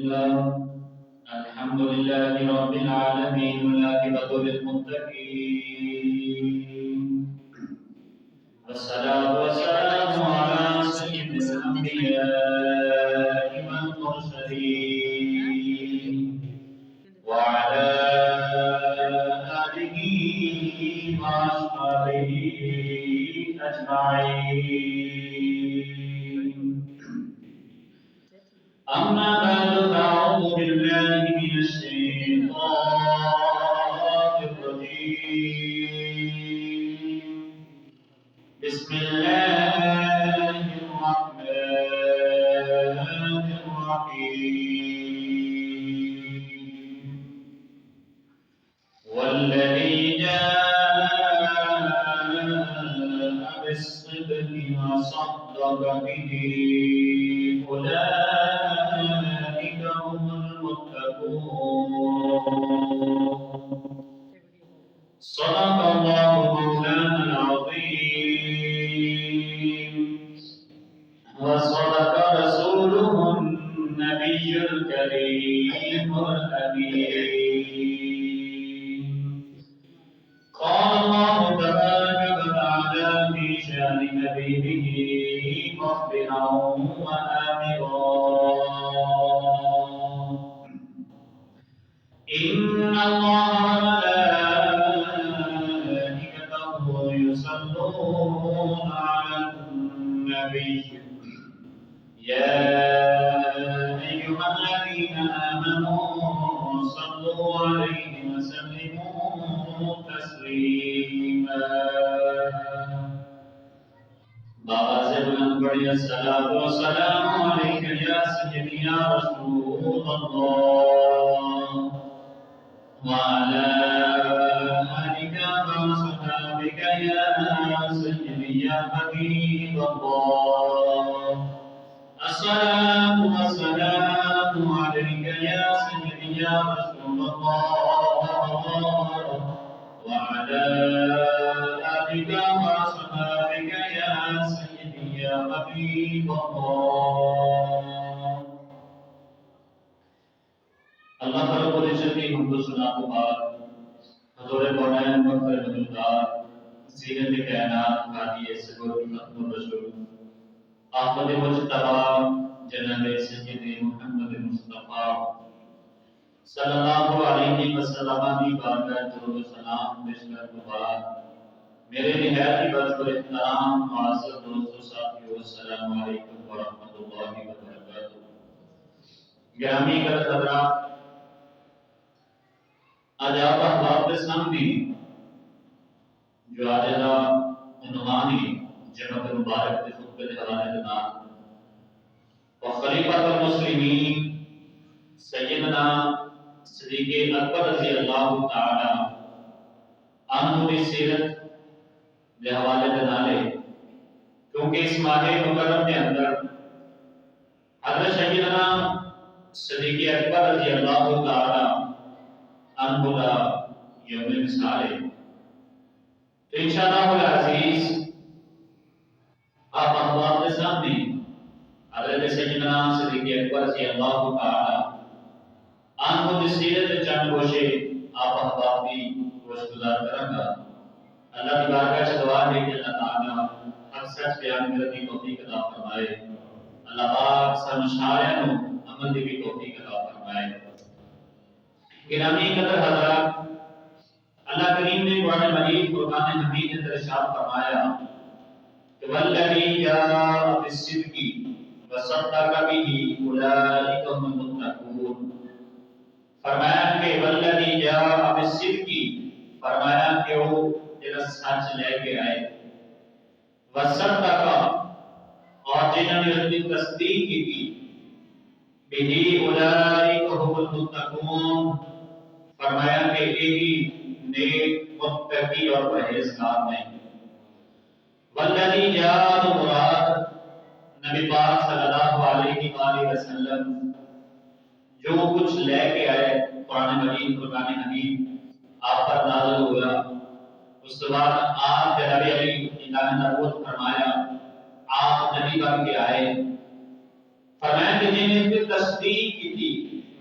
الله. الحمد لله رب العالمين والعاقبة للمتقين، والصلاة والسلام على سيد الأنبياء والمرسلين وعلى آله وأصحابه أجمعين. أما بعد فأعوذ بالله من الشيطان الرجيم. بسم الله الرحمن الرحيم. والذي جاء بالصدق وصدق به أولئك هم المتقون. صدق الله مولانا العظيم، وصدق رسوله النبي الكريم الأمين. قال الله تبارك وتعالى في شأن حبيبه مخبرا وآمرا: إن الله وملائكته يصلون على النبي يا أيها الذين آمنوا صلوا عليه وسلموا تسليما. باز بلند بڑی الصلاة والسلام عليك يا سيدي يا رسول الله، وعلى آلك وصحابك يا سيدي يا حبيب الله. الصلاة والسلام عليك يا سيدي يا رسول الله، وعلى آلك وصحابك يا سيدي يا حبيب الله. اللہ رب العزت کی حمد و ثنا کے بعد حضور کونین مغفر مددگار زینت کائنات ہادی سرور ختم الرسول احمد مجتبی جناب سید محمد مصطفیٰ صلی اللہ علیہ وسلم کی بارگاہ درود و سلام پیش کرنے کے بعد میرے نہایت ہی بڑھ پر احترام معزز دوست و ساتھیو، السلام علیکم ورحمۃ اللہ وبرکاتہ. گرامی قدر حضرات، آج آپ احباب کے سامنے جو آج کا عنوان ہے جناب مبارک کے خطبے کے حوالے کے نام وخلیفۃ المسلمین سیدنا صدیق اکبر رضی اللہ تعالی عنہ کی سیرت کے حوالے کے نالے، کیونکہ اس ماہ مکرم کے اندر حضرت سیدنا صدیق اکبر رضی اللہ تعالی عنہ کا یوم وصال ہے. تو انشاءاللہ العزیز آپ احباب کے سامنے حضرت سیدنا صدیق اکبر رضی اللہ تعالی عنہ کی سیرت چند گوشے آپ احباب کی گوش گزار کروں گا. اللہ کی بارگاہ سے دعا ہے کہ اللہ تعالی حق سچ بیان کرنے کی توفیق عطا فرمائے. اللہ پاک سب اشعاریاں نو عمل دی بھی توفیق عطا فرمائے. گرامی قدر حضرات، اللہ کریم نے قرآن مجید فرقان حمید میں ارشاد فرمایا کہ والذی جاء بالصدق وصدق به اولئک هم المتقون. فرمایا کہ والذی جاء بالصدق، فرمایا کہ وہ جنہاں سچ لے کے آئے، وصدق اور جنہوں نے اس کی تصدیق کی به اولئک هم المتقون، فرمایا کہ یہی نیک متقی اور پرہیزگار ہیں. والذی جاء مراد نبی پاک صلی اللہ علیہ وآلہ وسلم جو کچھ لے کے آئے قرآن مجید فرقان حمید آپ پر نازل ہوا، اس کے بعد آپ جناب علی اللہ نے نبوت فرمایا، آپ نبی بن کے آئے. فرمایا کہ جن نے اس کی تصدیق کی تھی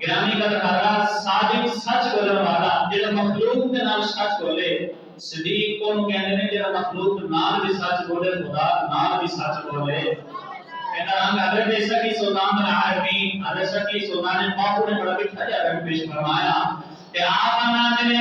گرامی کا حضرات صادق سچ بولن والا جڑا مخلوق دے نال سچ بولے صدیق کو کہندے نے جڑا مخلوق نال بھی سچ بولے خدا نال بھی سچ بولے کہنا ہم حضرت عیسیٰ کی سلطان العالمین حضرت کی سلطان پاک نے بڑا بٹھا جا کر پیش فرمایا کہ آپ نے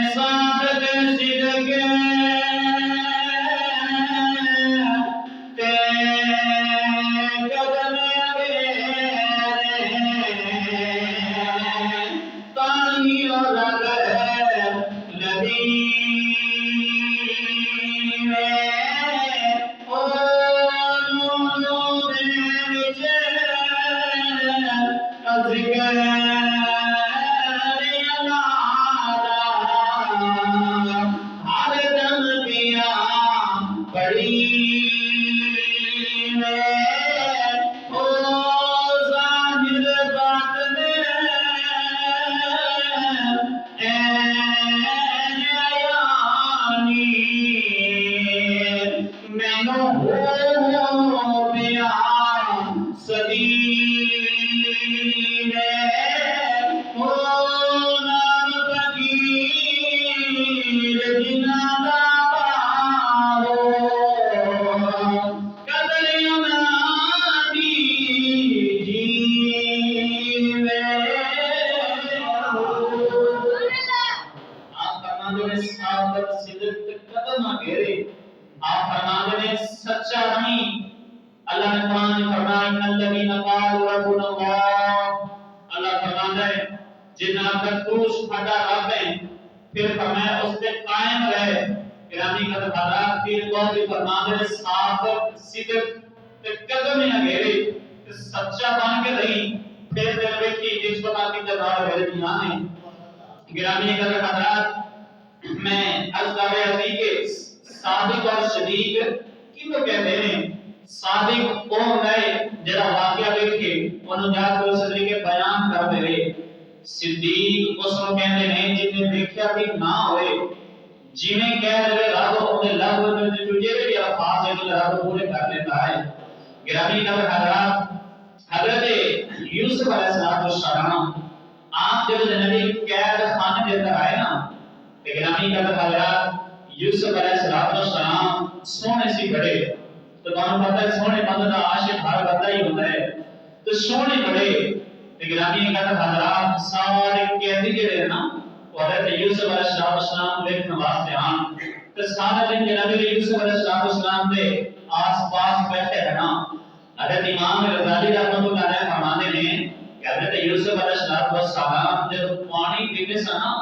صادق صدق سچا بن کے رہی پھر دل بیٹھی جس کو باقی جگہ میرے دیانے گرامی کا حضرات میں عرض کر رہا تھی کہ صادق اور صدیق کیوں کہتے ہیں صادق کون ہے جڑا واقعہ دیکھ کے انہوں جا کے اس طریقے بیان کر دے رہے صدیق اس کو کہتے ہیں جن نے دیکھا بھی نہ ہوئے جنہیں کہہ رہے رب انہیں لفظ میں تجھے بھی الفاظ ہے کہ رب پورے کر لیتا ہے گرامی کا حضرات حضرت یوسف علیہ السلام آپ جب نبی قید خانے دے کر آئے نا گرامی کا حضرات یوسف علیہ السلام سونے سے بڑے تو تمہیں پتہ ہے سونے بندہ کا عاشق ہر بندہ ہی ہوتا ہے تو سونے بڑے گرامی کا حضرات سارے قیدی جڑے نا حضرت یوسف علیہ السلام لے نواز سے آن تو سارا دن جناب یوسف علیہ السلام دے آس پاس بیٹھے رہنا حضرت امام غزالی رحمۃ اللہ علیہ فرماتے ہیں کہ حضرت یوسف علیہ السلام جب پانی پیتے سا نا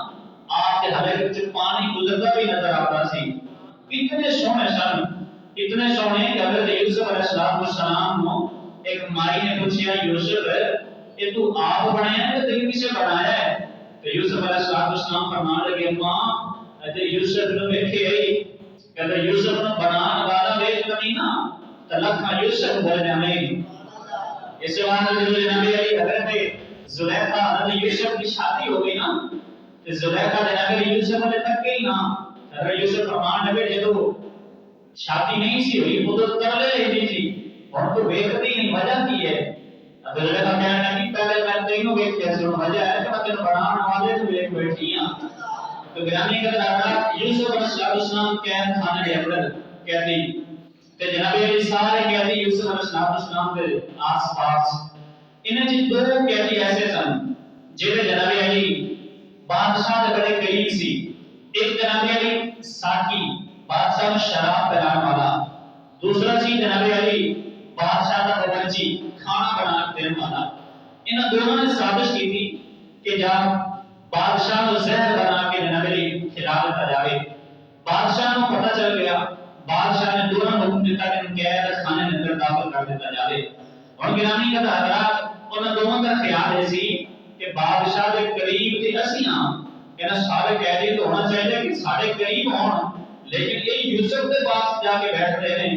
آپ کے حلقے وچ پانی گزرتا بھی نظر آتا سی اتنے سونے سن اتنے سونے کہ حضرت یوسف علیہ السلام کو ایک مائی نے پوچھا یوسف یہ تو آپ بنایا ہے تو کسے بنایا ہے تو یوسف علیہ السلام فرمان لگے ماں حضرت یوسف نے دیکھے کہ حضرت یوسف نے بنانے والا ویکھ نہیں نا تلقا یوسف بول جانے اس وقت جو جناب علی حضرت زلیخا حضرت یوسف کی شادی ہو گئی نا تو زلیخا جناب علی یوسف نے تک گئی نا حضرت یوسف فرمان لگے جدو شادی نہیں سی ہوئی وہ تو ترلے رہی تھی اور تو ویکھتی نہیں وجہ کی ہے حضرت زلیخا کہنے لگی پہلے میں تینوں ویکھ کیسے وجہ ہے کہ میں تینوں بنانے والے تو ویکھ بیٹھی ہاں تو گرامی کا حضرات یوسف علیہ السلام قید خانے کے اندر قیدی تے جناب علی سارے قیدی یوسف علیہ السلام کے آس پاس انہیں جی دو قیدی ایسے سن جنہیں جناب علی بادشاہ کے بڑے قریب سی ایک جناب علی ساقی بادشاہ کو شراب پلانے والا دوسرا سی جناب علی بادشاہ کا باورچی کھانا بنا کے دینے والا ان دونوں نے سازش کی تھی کہ جب بادشاہ کو زہر بنا کے جناب علی کھلا دیتا جاوے بادشاہ کو پتہ چل گیا بادشاہ نے دونوں حکم دیتا کہ ان قید خانے میں اندر داخل کر دیتا جاوے اور گرامی کا حضرات ان دونوں کا خیال ہے سی کہ بادشاہ کے قریب تھی اسی ہاں کہ نا سارے قیدی تو ہونا چاہیے کہ سارے قریب ہوں لیکن یہ یوسف کے پاس جا کے بیٹھتے ہیں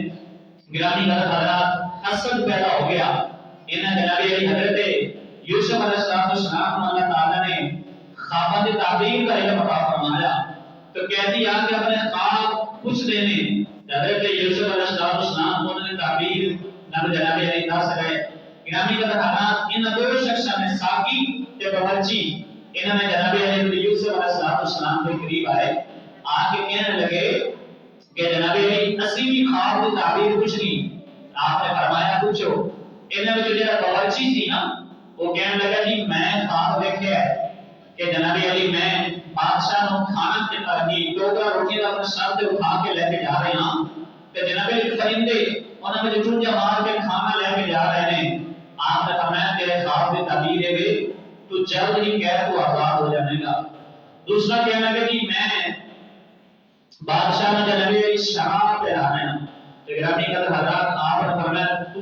گرامی کا حضرات حسد پیدا ہو گیا انہیں جناب علی حضرت یوسف علیہ السلام اللہ تعالیٰ نے خوابات تعبیر کا علم عطا فرمایا تو قیدی آ کے اپنے خواب پوچھ لینے حضرت یوسف علیہ السلام کو نے تعبیر نبی جناب علی دس گئے گرامی کا حضرات ان دو شخص نے ساقی کے باورچی انہوں نے جناب علی یوسف علیہ السلام کے قریب آئے، آ کے کہنے لگے کہ جناب علی اسی بھی خواب کی تعبیر کچھ نہیں، آپ نے فرمایا پوچھو۔ انہوں نے جو باورچی تھی نا وہ کہنے لگا جی میں خواب دیکھا ہے کہ جناب علی میں بادشاہ کو کھانا کھلا دی، ٹوکرا روٹی کا اپنے سر سے اٹھا کے لے کے جا رہے ہیں کہ جناب علی فرندے انہوں نے چونجا مار کے کھانا لے کے جا رہے ہیں۔ آپ نے فرمایا تیرے خواب کی تعبیر ہے تو جلد ہی قید تو آزاد ہو جانے گا۔ دوسرا کہنا کہ جی میں بادشاہ نے جناب علی شراب پلا رہے ہیں تو گرامی قدر حضرات آپ نے فرمایا تو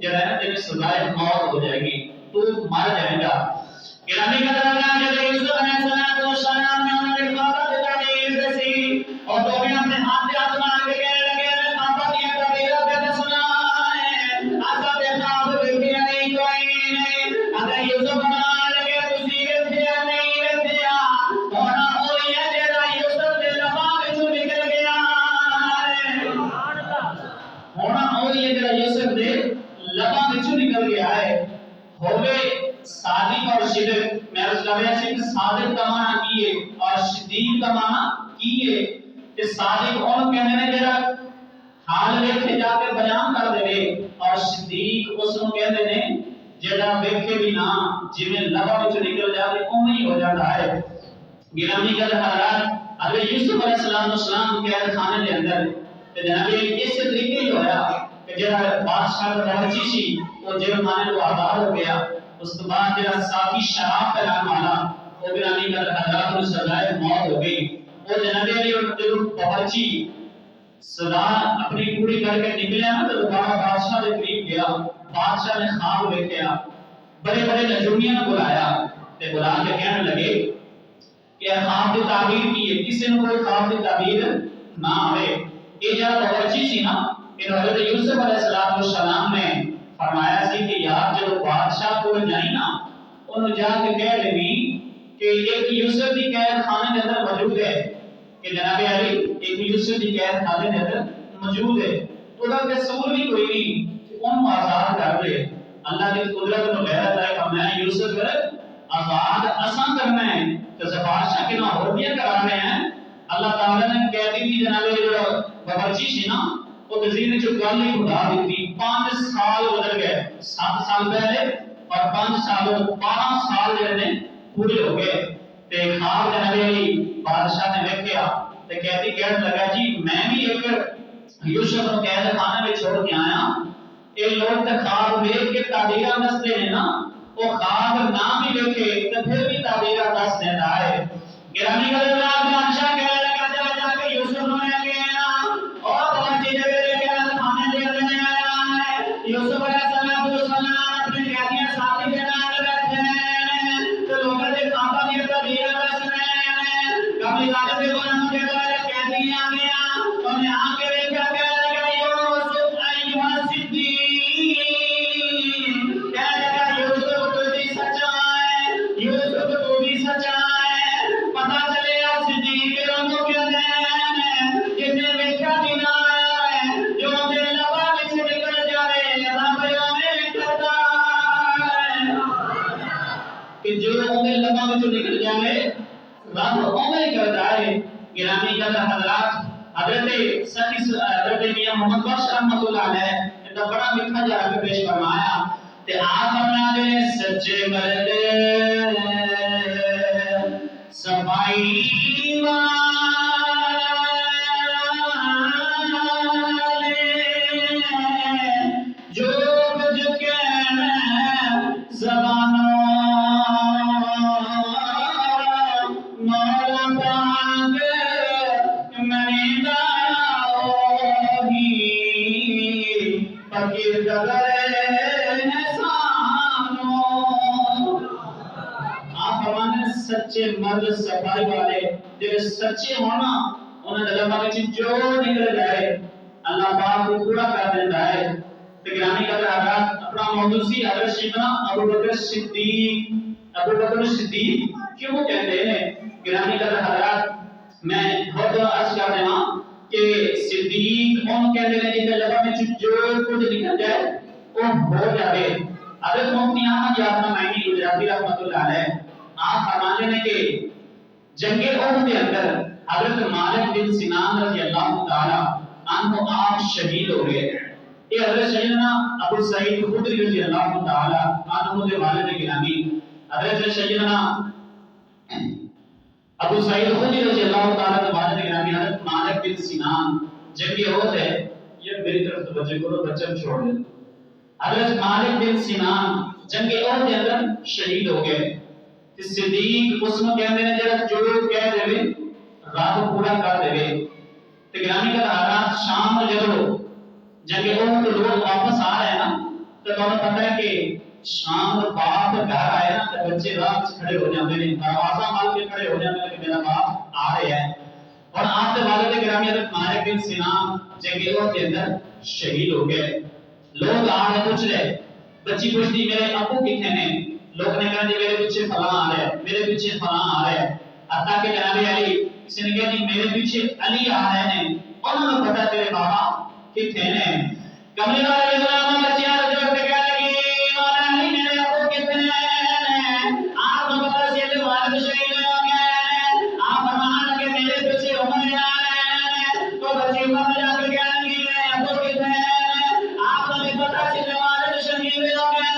جو ہے نا تیری سزائے موت ہو جائے گی، تو مر جائے گا۔ گرامی قدر حضرات جب یوسف علیہ السلام نے انہوں نے خواب کی تعبیر دسی اور تو بھی اپنے ہاتھ پہ ہاتھ مار کے کہنے لگے میں خواب کی تعبیر پہ سنا ہے ایسا دیکھا بھی نہیں کوئی نہیں۔ اگر یوسف بنا لگے تسی ویکھیا نہیں ویکھیا ہونا ہوئی ہے جیڑا یوسف دے لباں وچوں نکل گیا ہے، ہونا ہوئی ہے جیڑا یوسف دے لباں وچوں نکل گیا ہے۔ ہوے صادق اور صدق، میں عرض کر رہا سی کہ صادق کا معنی کی ہے اور صدیق کا معنی کی ہے کہ صادق اون کہنے نے جڑا حال ویکھے جا کے بیان کر دے اور صدیق اس نوں کہندے نے جڑا ویکھے بھی نہ جویں لباں وچ نکل جاوے اوویں ہی ہو جاتا ہے۔ گرامی قدر حضرات حضرت یوسف علیہ السلام قید خانے دے اندر تے جناب اس طریقے ہی ہویا کہ جڑا بادشاہ کا باورچی سی وہ جیل خانے تو آزاد ہو گیا۔ اس کے بعد جڑا ساتھی شراب پلانے والا وہ گرامی قدر حضرات کو سزائے موت ہو گئی۔ وہ جناب علی اور جو باورچی سزا اپنی پوری کر کے نکلیا نا تو دوبارہ بادشاہ کے قریب گیا، بادشاہ نے خواب دیکھا، بڑے بڑے نجومیاں کو بلایا تے بلا کے کہنے لگے کہ خواب کی تعبیر کی ہے، کسی نے کوئی خواب کی تعبیر نہ آئے۔ یہ جب باورچی سی نا کہ حضرت یوسف علیہ السلام نے فرمایا سی کہ یار جب بادشاہ کو جائیں نا انہوں جا کے کہہ لگی کہ ایک یوسف کی قید خانے کے اندر موجود ہے کہ جناب علی ایک یوسف کی قید خانے کے اندر موجود ہے، تو دا قصور بھی کوئی نہیں ان آزاد کر دے۔ اللہ کی قدرت و غیرت ہے کہ میں یوسف آزاد اساں کرنا ہے تو بادشاہ کے نہ اور دیا کرا رہے ہیں۔ اللہ تعالی نے قیدی کی جناب جو باورچی سی نا وہ وزیر جو گل ہی خدا دیتی 5 سال گزر گئے، 7 سال پہلے اور 5 سال 12 سال جڑے پورے ہو گئے تے خواب جناب علی بادشاہ نے ویکھیا تے قیدی کہنے لگا جی میں بھی ایک یوسف کو قید خانے میں چھوڑ کے آیا، یہ لوگ تے خواب ویکھ کے تعبیراں دستے ہیں نا، وہ خواب نہ بھی ویکھے تے پھر بھی تعبیراں دس دیتا ہے۔ گرامی قدر بادشاہ کہنے لگا جا کے یوسف نوں لے کے آیا اور باورچی دے قید خانے دے اندر آیا ہے۔ یوسف علیہ السلام اپنے قیدیاں ساتھی کے نال بیٹھے ہیں تے لوگوں دے خواباں دی تعبیراں دس رہے ہیں۔ کبھی غالب دے گناہ دے والے قیدی آ گیا انہیں آ کے ویکھا کہنے لگا یوسف ایھا صدیق، کہنے لگا یوسف تو بھی سچا ہے، یوسف تو بھی سچا ہے۔ پتہ چلے صدیق رنگوں کے دین جنہیں ویکھا بھی نہ آیا ہے، جو دے لباں وچ نکل جاوے رب اوویں کردا ہے کہ جو دے لباں وچ نکل جاوے رب اوویں کردا ہے۔ گرامی قدر حضرات حضرت میاں محمد بخش رحمۃ اللہ علیہ نے بڑا میٹھا جا کے پیش فرمایا تے آپ فرما دے سچے مرد صفائی والے جو کچھ کہنا زبانوں مولا پاک منی دایا ہوگی فقیر قدر احسانوں۔ آپ فرمانے سچے مرد صفائی والے جو سچے ہونا انہیں دلما کے جو نکل جائے اللہ پاک کو پورا کر دیتا ہے۔ گرامی قدر حضرات اپنا موضوع سی حضرت سیدنا ابو بکر صدیق کیوں کہتے ہیں؟ گرامی قدر حضرات میں بہت عرض کر رہا ہوں کہ صدیق ان کہتے ہیں جن لبا میں جو کچھ نکل جائے وہ ہو جائے۔ حضرت مفتی احمد یاسین معنی گجراتی رحمۃ اللہ علیہ آپ فرماتے ہیں کہ جنگ احد کے اندر حضرت مالک بن سنان رضی اللہ تعالی عنہ آپ شہید ہو گئے. یہ حضرت سیدنا ابو سعید خدری رضی اللہ تعالی عنہ کے والد گرامی حضرت سیدنا ابو سعید خدری رضی اللہ تعالی عنہ والد گرامی حضرت مالک بن سنان جنگ احد ہے. یہ میری طرف توجہ کرو، بچہ چھوڑ دے. حضرت مالک بن سنان جنگ احد کے اندر شہید ہو گئے. صدیق اس میں کہتے ہیں جڑا جو کہہ دے رات پورا کر دے. تے گرامی کا حالات شام میں جب جنگ احد کے لوگ واپس آ رہے ہیں نا تو تمہیں پتہ ہے کہ شام کو باپ گھر آئے نا تو بچے رات کھڑے ہو جاتے ہیں، دروازہ مال کے کھڑے ہو جاتے ہیں کہ میرا باپ آ رہے ہیں. اور آپ کے والد گرامی حضرت مالک بن سنان جنگ احد کے اندر شہید ہو گئے. لوگ آ رہے پوچھ رہے، بچی پوچھتی میرے ابو کتنے ہیں؟ لوگ نے کہا جی میرے پیچھے فلاں آ رہا ہے، میرے پیچھے فلاں آ رہا ہے. حتیٰ کہ جناب علی کسی نے کہا جی میرے پیچھے علی آ رہے ہیں. انہوں نے پتا تیرے بابا کتنے ہیں؟ کملی والے غلام بچیاں جو کہ کہہ لگی مولا علی میرے ابو کتنے ہیں؟ آپ کو پتا چلے والد شہید ہو گئے. آپ فرمان لگے میرے پیچھے عمر آ رہے ہیں. تو بچی وہاں جا کے کہہ لگی میرے ابو کتنے ہیں؟ آپ کو بھی پتا چلے والد شہید ہو گئے.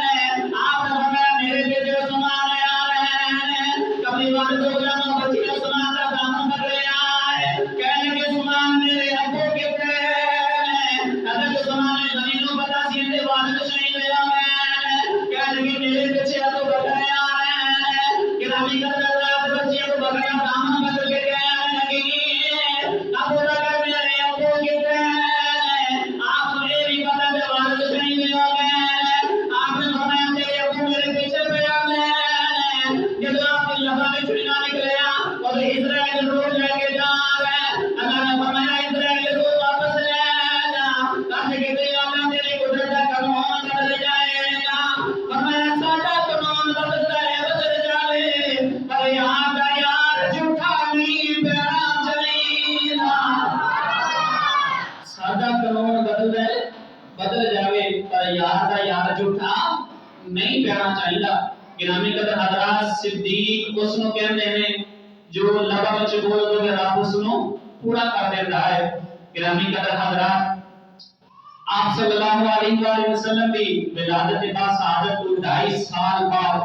آپ نے فرمایا میرے پیچھے عثمان آ رہے ہیں. کملی والے غلام بچیاں عثمان کا دامن پکڑے آئے کہنے کہ عثمان میرے ابو کتنے ہیں؟ حضرت عثمان نے زمینوں پتا چلے والد شہید ہو گئے کہنے کہ میرے پیچھے ابو بکر آ رہے ہیں. گرامی کا درجات بچے ابو بکر کا دامن پکڑ کے کہنے لگی ابو بکر میرے ابو کتنے ہیں؟ آپ کو یہ بھی پتا کہ والد شہید ہو گئے. آپ نے فرمایا تیرے ابو میرے پیچھے پہ آ گئے. جب آپ کی لبا میں چھری نہ نکلیا اور اسرائیل روز لے کے جا رہے. اللہ نے فرمایا اسرائیل روز واپس لے جا تاکہ کہ اللہ تیری قدرت کا قانون بدل جائے گا. فرمایا ساڈا قانون بدلتا ہے بدل جائے پر یہاں کا یار جھوٹا نہیں پیرا چلے گا. ساڈا قانون بدلتا ہے بدل جاوے پر یار کا یار جھوٹا نہیں پیرا چاہیے. گرامی قدر حضرات صدیق اس نو کہندے ہیں جو لبا وچ بول دو کہ رب اس نو پورا کر دیندا ہے. گرامی قدر حضرات آپ صلی اللہ علیہ وآلہ وسلم کی ولادت کے بعد شہادت کو 2.5 سال بعد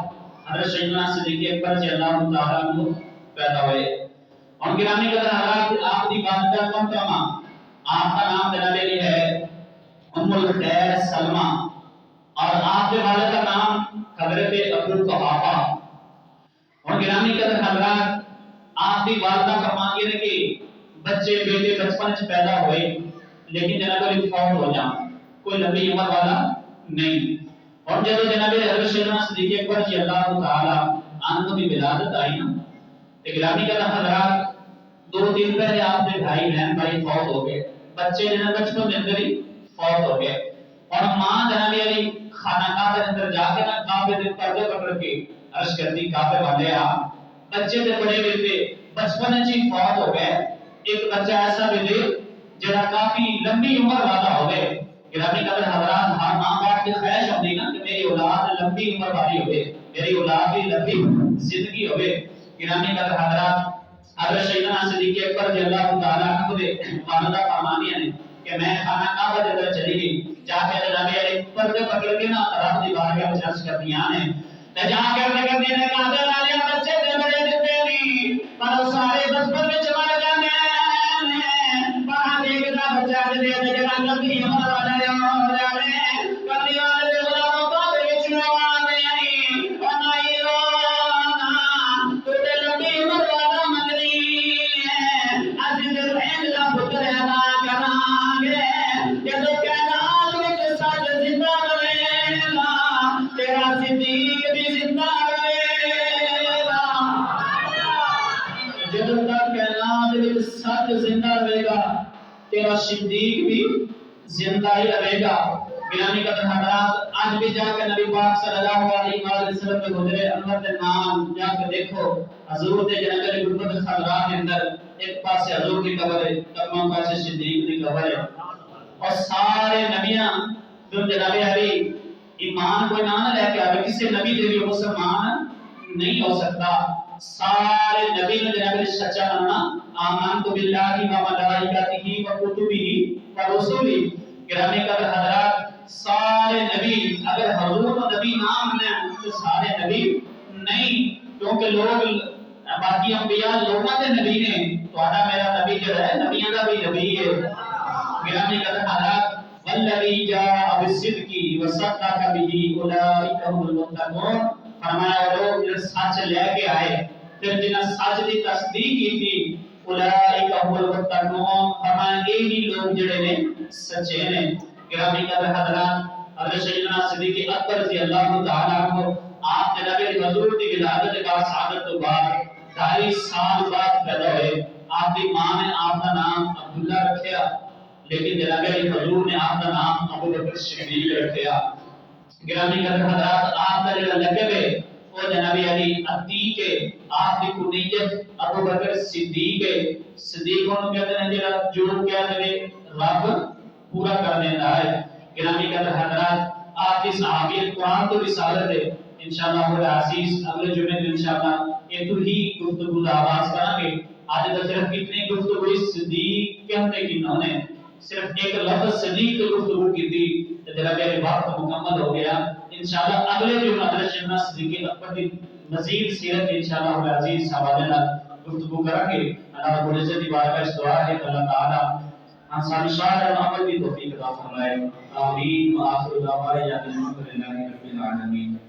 حضرت سیدنا صدیق اکبر رضی اللہ تعالیٰ عنہ پیدا ہوئے. اور گرامی قدر حضرات آپ کی والدہ کم کما آپ کا نام جناب علی ہے ام الخیر سلمہ اور آپ کے والد کا نام حضرت ابو قحافہ. اور گرامی قدر حضرات آپ کی والدہ فرماتی ہیں کہ بچے بیٹے بچپن سے پیدا ہوئے لیکن جناب علی فوت ہو جائیں، کوئی لمبی عمر والا نہیں. اور جب جناب حضرت سیدنا صدیق اکبر رضی اللہ تعالی عنہ کی ولادت آئی نا تو گرامی قدر حضرات 2 دن پہلے آپ کے بھائی بہن بھائی فوت ہو گئے. بچے جناب بچپن کے اندر ہی فوت ہو گئے. اور ماں جناب علی خانہ کعبہ کے اندر جا کے نا کعبے کے پردے پکڑ کے عرض کرتی کعبے والے آپ بچے تے بڑے بیٹے بچپن میں ہی فوت ہو گئے. ایک بچہ ایسا بھی دے جڑا کافی لمبی عمر والا ہوئے. گرامی قدر حضرات ہر ماں باپ کی خواہش ہوتی نا کہ میری اولاد لمبی عمر والی ہوئے، میری اولاد بھی لمبی زندگی ہوئے. گرامی قدر حضرات حضرت سیدنا صدیق اکبر رضی اللہ تعالی عنہ کے والدہ فرمانی ہیں کہ میں خانہ کعبہ کے اندر چلی گئی جا کے جناب علی پردے پکڑ کے نا رب دی بارگاہ میں عرض کرتی ہیں تے جا کے کہتے ہیں کعبے والے بچے تے بڑے دیتے نہیں پر سارے بچپن میں مر جاندے ہیں. وہاں دیکھدا بچہ دے جڑا لمبی عمر والا ہے کبھی والے غلاموں بات وچ نہ آندے نہیں اور نہ ہی رونا تو تے لمبی عمر والا منگنی ہے. اج دے رہن دا پتر ادا کران گے جدوں کائنات وچ سچ زندہ رہے گا تیرا صدیق بھی زندہ رہے گا. جدوں تک کائنات وچ سچ زندہ رہے گا تیرا صدیق بھی زندہ ہی رہے گا. گرامی قدر حضرات آج بھی جا کے نبی پاک صلی اللہ علیہ وآلہ وسلم کے حجرے انور کے نام جا کے دیکھو حضور دے جناب علی غربت خضراء کے اندر ایک پاسے حضور کی قبر ہے تمام پاسے صدیق کی قبر ہے. اور سارے نبیاں جو جناب علی ایمان کوئی نہ لے کے آئے کسی نبی دے بھی مسلمان نہیں ہو سکتا. سارے نبی نے جناب سچا ماننا آمنت باللہ و ملائکتہ و کتبہ و رسلہ. گرامی قدر حضرات سارے نبی اگر حضور کو نبی نہ مانے تو سارے نبی نہیں, کیونکہ لوگ باقی انبیاء لوگوں کے نبی نے تو میرا نبی جو ہے نبیوں کا بھی نبی ہے. گرامی قدر حضرات والذی جاء بالصدق وصدق به اولئک هم المتقون. فرمایا لوگ جو سچ لے کے آئے پھر جنہاں سچ کی تصدیق کی تھی اولئک هم المتقون. فرمایا یہی لوگ جڑے نے سچے نے. گرامی قدر حضرات حضرت سیدنا صدیق اکبر رضی اللہ تعالی عنہ آپ جناب حضور کی ولادت کے بعد سعادت کے بعد 2.5 سال بعد پیدا ہوئے. آپ کی ماں نے آپ کا نام عبداللہ رکھیا لیکن جناب حضور نے آپ کا نام ابو بکر صدیق رکھیا. گرامی قدر حضرات آپ کا جو لقب ہے وہ جناب علی عتیق ہے. آپ کی کنیت ابو بکر صدیق ہے. صدیق کو کہتے ہیں جو کہتے ہیں رب پورا کر دیتا ہے. گرامی قدر حضرات آپ کی صحابیت قرآن تو رسالت ہے. انشاءاللہ العزیز اگلے جمعے میں انشاءاللہ ایک ہی گفتگو کا آغاز کریں گے. آج تو صرف کتنی گفتگو صدیق کہتے کنہوں نے صرف ایک لفظ صدیق کی گفتگو کی تھی تو جناب علی وقت مکمل ہو گیا. انشاءاللہ اگلے جمعہ حضرت سیدنا صدیق اکبر کی مزید سیرت انشاءاللہ العزیز حوالے نال گفتگو کریں گے. اللہ رب العزت کی بارگاہ میں دعا ہے کہ اللہ تعالی ہم ساری شاعر عمل کی توفیق عطا فرمائے. آمین. وآخر دعوانا الحمدللہ رب العالمین.